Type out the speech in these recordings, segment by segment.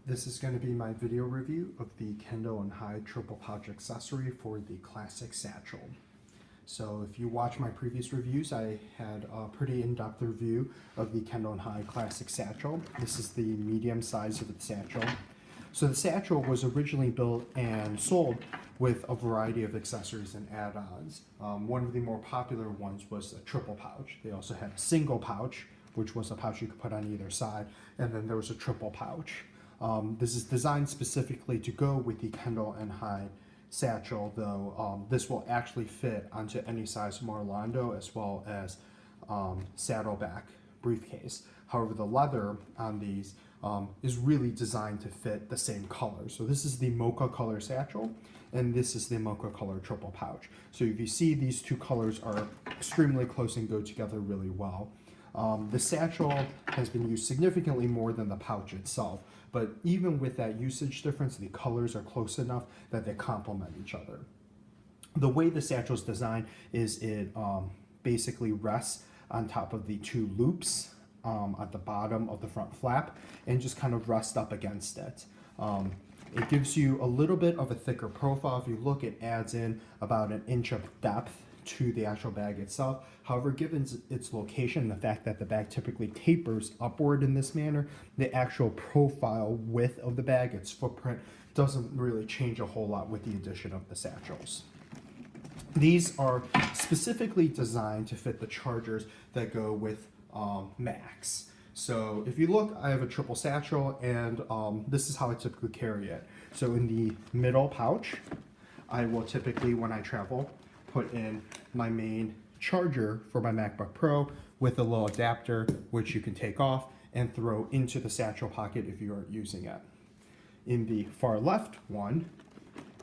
This is going to be my video review of the Kendal and Hyde Triple Pouch accessory for the classic satchel. So if you watch my previous reviews, I had a pretty in-depth review of the Kendal and Hyde classic satchel. This is the medium size of the satchel. So the satchel was originally built and sold with a variety of accessories and add-ons. One of the more popular ones was a triple pouch. They also had a single pouch, which was a pouch you could put on either side, and then there was a triple pouch. This is designed specifically to go with the Kendal and Hyde satchel, though this will actually fit onto any size Marlando as well as saddleback briefcase. However, the leather on these is really designed to fit the same color. So this is the mocha color satchel, and this is the mocha color triple pouch. So if you see, these two colors are extremely close and go together really well. The satchel has been used significantly more than the pouch itself, but even with that usage difference, the colors are close enough that they complement each other. The way the satchel is designed is it basically rests on top of the two loops at the bottom of the front flap and just kind of rests up against it. It gives you a little bit of a thicker profile. If you look, it adds in about 1 inch of depth to the actual bag itself. However, given its location, the fact that the bag typically tapers upward in this manner, the actual profile width of the bag, its footprint, doesn't really change a whole lot with the addition of the satchels. These are specifically designed to fit the chargers that go with Max. So if you look, I have a triple satchel, and this is how I typically carry it. So in the middle pouch, I will typically, when I travel, put in my main charger for my MacBook Pro with a little adapter, which you can take off and throw into the satchel pocket if you aren't using it. In the far left one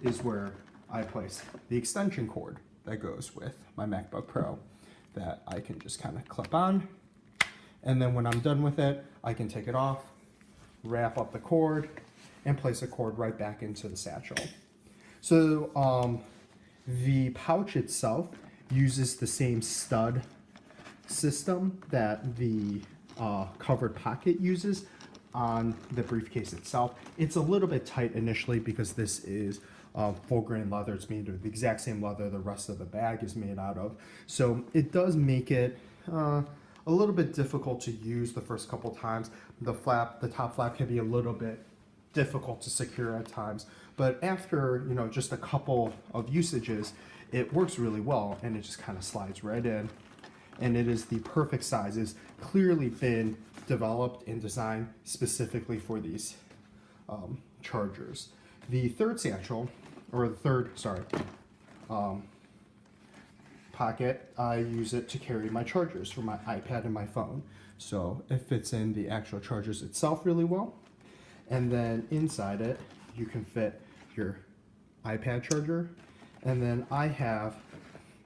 is where I place the extension cord that goes with my MacBook Pro that I can just kind of clip on. And then when I'm done with it, I can take it off, wrap up the cord, and place the cord right back into the satchel. So the pouch itself uses the same stud system that the covered pocket uses on the briefcase itself. It's a little bit tight initially because this is full grain leather. It's made of the exact same leather the rest of the bag is made out of. So it does make it a little bit difficult to use the first couple times. The top flap can be a little bit difficult to secure at times, but after just a couple of usages, it works really well, and it just kind of slides right in, and it is the perfect size. It's clearly been developed and designed specifically for these chargers. The third satchel, or the third, pocket, I use it to carry my chargers for my iPad and my phone. So it fits in the actual chargers itself really well. And then inside it, you can fit your iPad charger. And then I have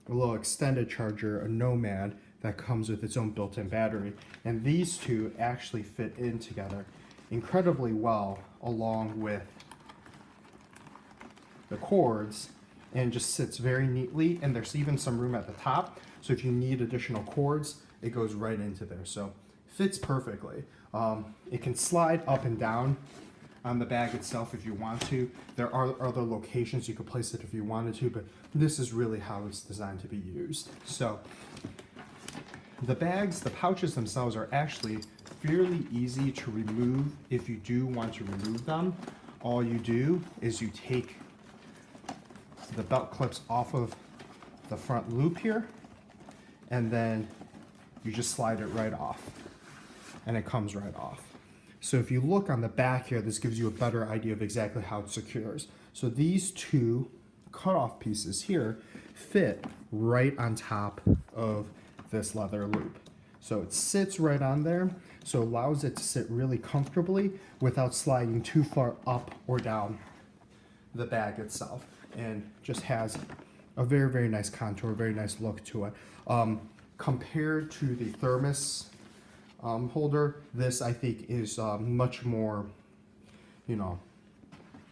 a little extended charger, a Nomad, that comes with its own built-in battery. And these two actually fit in together incredibly well along with the cords, and just sits very neatly, and there's even some room at the top, so if you need additional cords, it goes right into there. So fits perfectly. It can slide up and down on the bag itself if you want to. There are other locations you could place it if you wanted to, but this is really how it's designed to be used. So the pouches themselves are actually fairly easy to remove if you do want to remove them. All you do is you take the belt clips off of the front loop here, and then you just slide it right off, and it comes right off. So if you look on the back here, this gives you a better idea of exactly how it secures. So these two cutoff pieces here fit right on top of this leather loop. So it sits right on there, so it allows it to sit really comfortably without sliding too far up or down the bag itself, and just has a very, very nice contour, very nice look to it. Compared to the thermos holder, this I think is much more,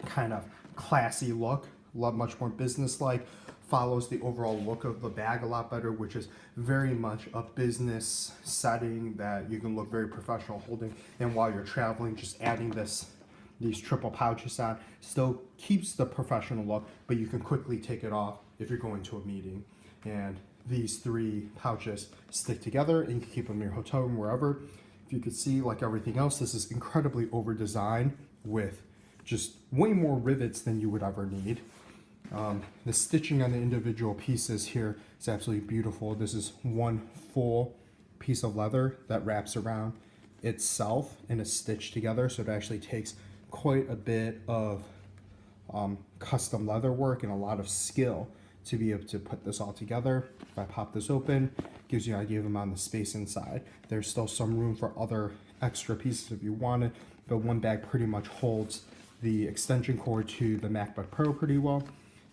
kind of classy look, much more business-like, follows the overall look of the bag a lot better, which is very much a business setting that you can look very professional holding, and while you're traveling, just adding this these triple pouches on. Still keeps the professional look, but you can quickly take it off if you're going to a meeting. And these 3 pouches stick together, and you can keep them in your hotel room, wherever. If you could see, like everything else, this is incredibly over-designed with just way more rivets than you would ever need. The stitching on the individual pieces here is absolutely beautiful. This is one full piece of leather that wraps around itself and is stitched together, so it actually takes quite a bit of custom leather work and a lot of skill to be able to put this all together. If I pop this open, gives you an idea of the amount of space inside. There's still some room for other extra pieces if you wanted, but one bag pretty much holds the extension cord to the MacBook Pro pretty well.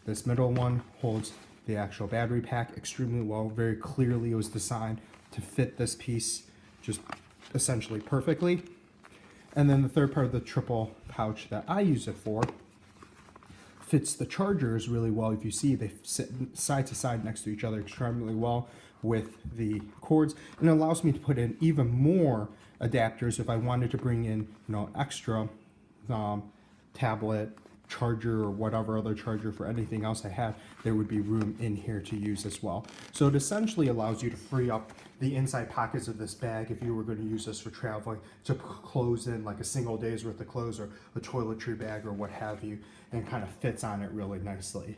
This middle one holds the actual battery pack extremely well. Very clearly it was designed to fit this piece just essentially perfectly. And then the third part of the triple pouch that I use it for fits the chargers really well. If you see, they sit side to side next to each other extremely well with the cords, and it allows me to put in even more adapters if I wanted to bring in, extra tablet charger or whatever other charger for anything else I have. There would be room in here to use as well. So it essentially allows you to free up the inside pockets of this bag if you were going to use this for traveling, to close in like a single day's worth of clothes or a toiletry bag or what have you, and kind of fits on it really nicely.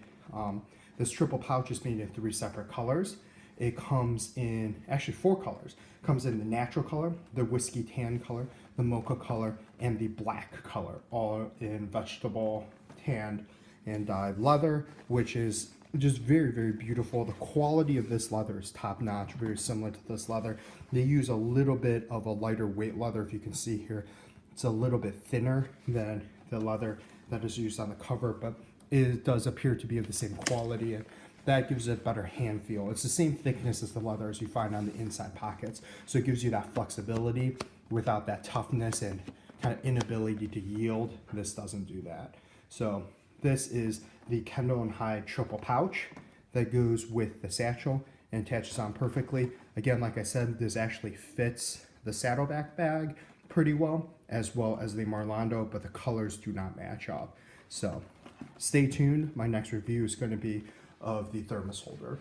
This triple pouch is made in 3 separate colors. It comes in actually 4 colors. It comes in the natural color, the whiskey tan color, the mocha color, and the black color, all in vegetable tanned and dyed leather, which is just very, very beautiful. The quality of this leather is top notch, very similar to this leather. They use a little bit of a lighter weight leather. If you can see here, it's a little bit thinner than the leather that is used on the cover, but it does appear to be of the same quality, and that gives it a better hand feel. It's the same thickness as the leather as you find on the inside pockets, so it gives you that flexibility without that toughness and kind of inability to yield. This doesn't do that. So this is the Kendal and Hyde Triple Pouch that goes with the satchel and attaches on perfectly. Again, like I said, this actually fits the saddleback bag pretty well as the Marlando, but the colors do not match up. So stay tuned. My next review is going to be of the thermos holder.